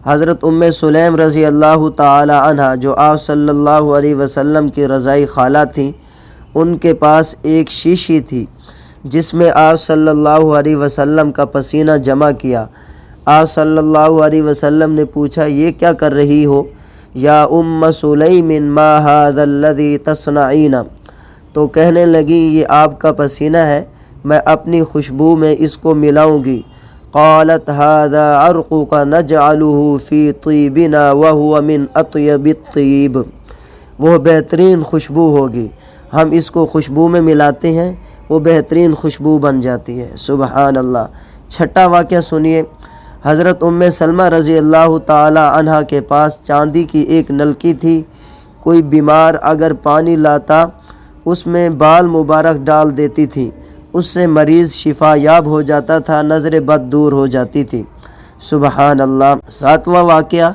حضرت سلیم رضی اللہ تعالی عنہ جو آپ صلی اللہ علیہ وسلم کی رضائی خالہ تھیں، ان کے پاس ایک شیشی تھی جس میں آپ صلی اللہ علیہ وسلم کا پسینہ جمع کیا۔ آپ صلی اللہ علیہ وسلم نے پوچھا، یہ کیا کر رہی ہو یا سلیم ما ھذا الذی تصنعین؟ تو کہنے لگی، یہ آپ کا پسینہ ہے، میں اپنی خوشبو میں اس کو ملاؤں گی۔ قالت ھذا عرقک نجعلہ فی طیبنا وہو من اطیب الطیب، وہ بہترین خوشبو ہوگی، ہم اس کو خوشبو میں ملاتے ہیں، وہ بہترین خوشبو بن جاتی ہے۔ سبحان اللہ۔ چھٹا واقعہ سنیے۔ حضرت سلمہ رضی اللہ تعالی عنہ کے پاس چاندی کی ایک نلکی تھی۔ کوئی بیمار اگر پانی لاتا اس میں بال مبارک ڈال دیتی تھی، اس سے مریض شفا یاب ہو جاتا تھا، نظر بد دور ہو جاتی تھی۔ سبحان اللہ۔ ساتواں واقعہ